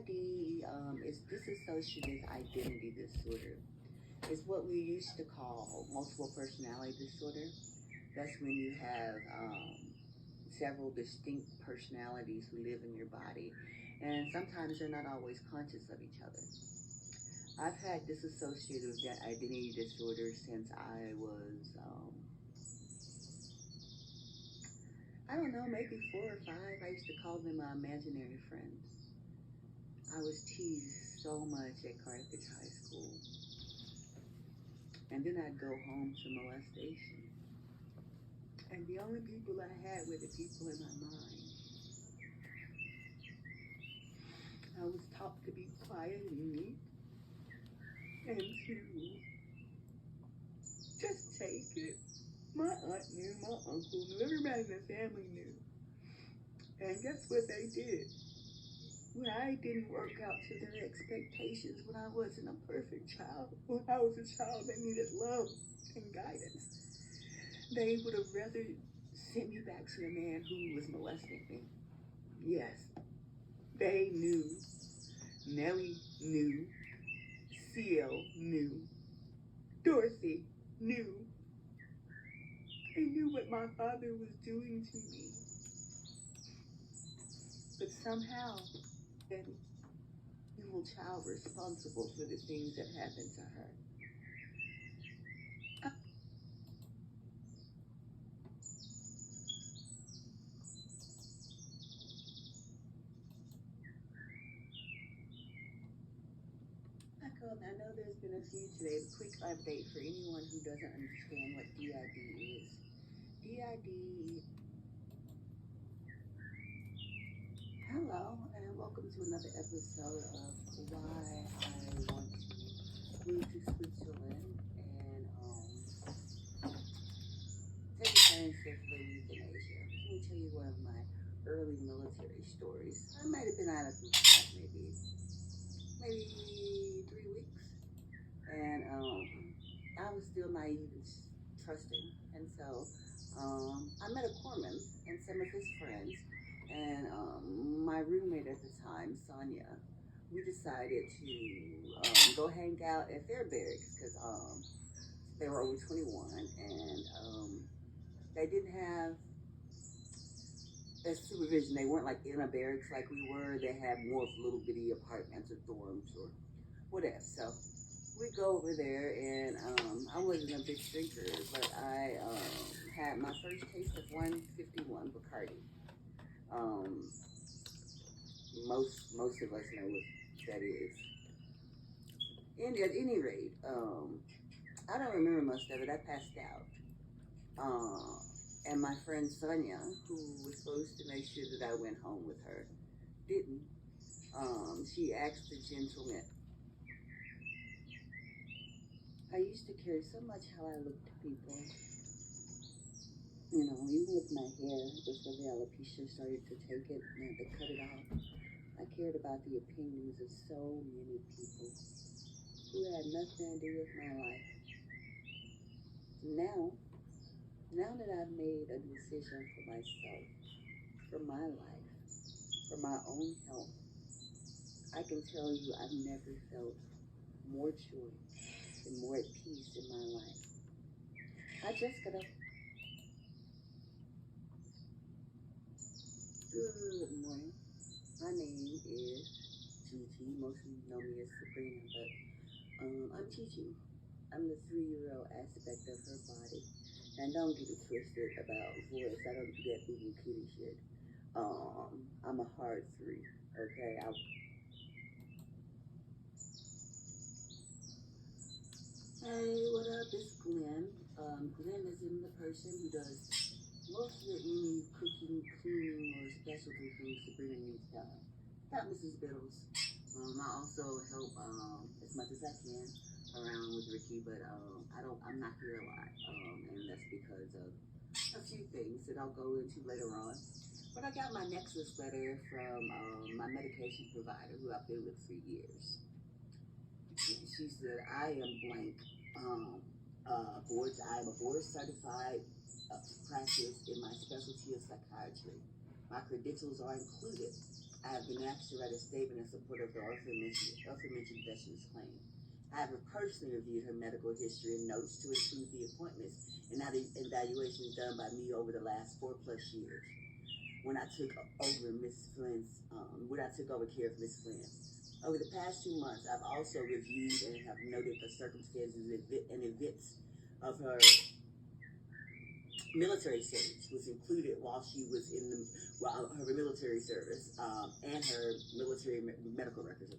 DID is dissociative identity disorder. It's what we used to call multiple personality disorder. That's when you have several distinct personalities who live in your body, and sometimes they're not always conscious of each other. I've had dissociative identity disorder since I was, I don't know, maybe 4 or 5. I used to call them my imaginary friends. I was teased so much at Carthage High School. And then I'd go home to molestation. And the only people I had were the people in my mind. I was taught to be quiet and meek and to just take it. My aunt knew, my uncle knew, everybody in the family knew. And guess what they did? When I didn't work out to their expectations, when I wasn't a perfect child, when I was a child that needed love and guidance, they would have rather sent me back to the man who was molesting me. Yes, they knew. Nellie knew. CL knew. Dorothy knew. They knew what my father was doing to me. But somehow, an evil child responsible for the things that happened to her. I know there's been a few today. A quick update for anyone who doesn't understand what DID is. DID. Hello, and welcome to another episode of why I want to move to Switzerland and take a chance to live in Asia. Let me tell you one of my early military stories. I might have been out of boot camp maybe 3 weeks, and I was still naive and trusting, and so I met a corpsman and some of his friends, and my roommate at the time, Sonia. We decided to go hang out at their barracks because they were over 21, and they didn't have supervision. They weren't like in a barracks like we were. They had more of little bitty apartments or dorms or whatever. So we go over there, and I wasn't a big drinker, but I had my first taste of 151 Bacardi. Most of us know what that is. And at any rate, I don't remember most of it. I passed out. And my friend Sonia, who was supposed to make sure that I went home with her, didn't. She asked the gentleman. I used to care so much how I looked to people. You know, even with my hair, before the alopecia started to take it and I had to cut it off, I cared about the opinions of so many people who had nothing to do with my life. Now that I've made a decision for myself, for my life, for my own health, I can tell you I've never felt more joy and more at peace in my life. I just got up. Good morning. My name is Gigi. Most of you know me as Sabrina, but I'm Gigi. I'm the 3-year-old aspect of her body. And don't get it twisted about voice. I don't do that boo kitty shit. I'm a hard 3. Okay. Hey, what up? It's Glenn. Glenn is in the person who does most of any cooking, cleaning, or specialty things Sabrina needs done. Not Mrs. Biddles. I also help as much as I can around with Ricky, but I'm not here a lot, and that's because of a few things that I'll go into later on. But I got my Nexus letter from my medication provider, who I've been with for years. She said I am blank. I'm a board certified practice in my specialty of psychiatry. My credentials are included I have been asked to write a statement in support of the aforementioned veterans claim. I have personally reviewed her medical history and notes to include the appointments and now the evaluations done by me over the last 4+ years when I took over care of Miss Flynn. Over the past 2 months, I've also reviewed and have noted the circumstances and events of her military service, was included while she was in her military service, and her military medical records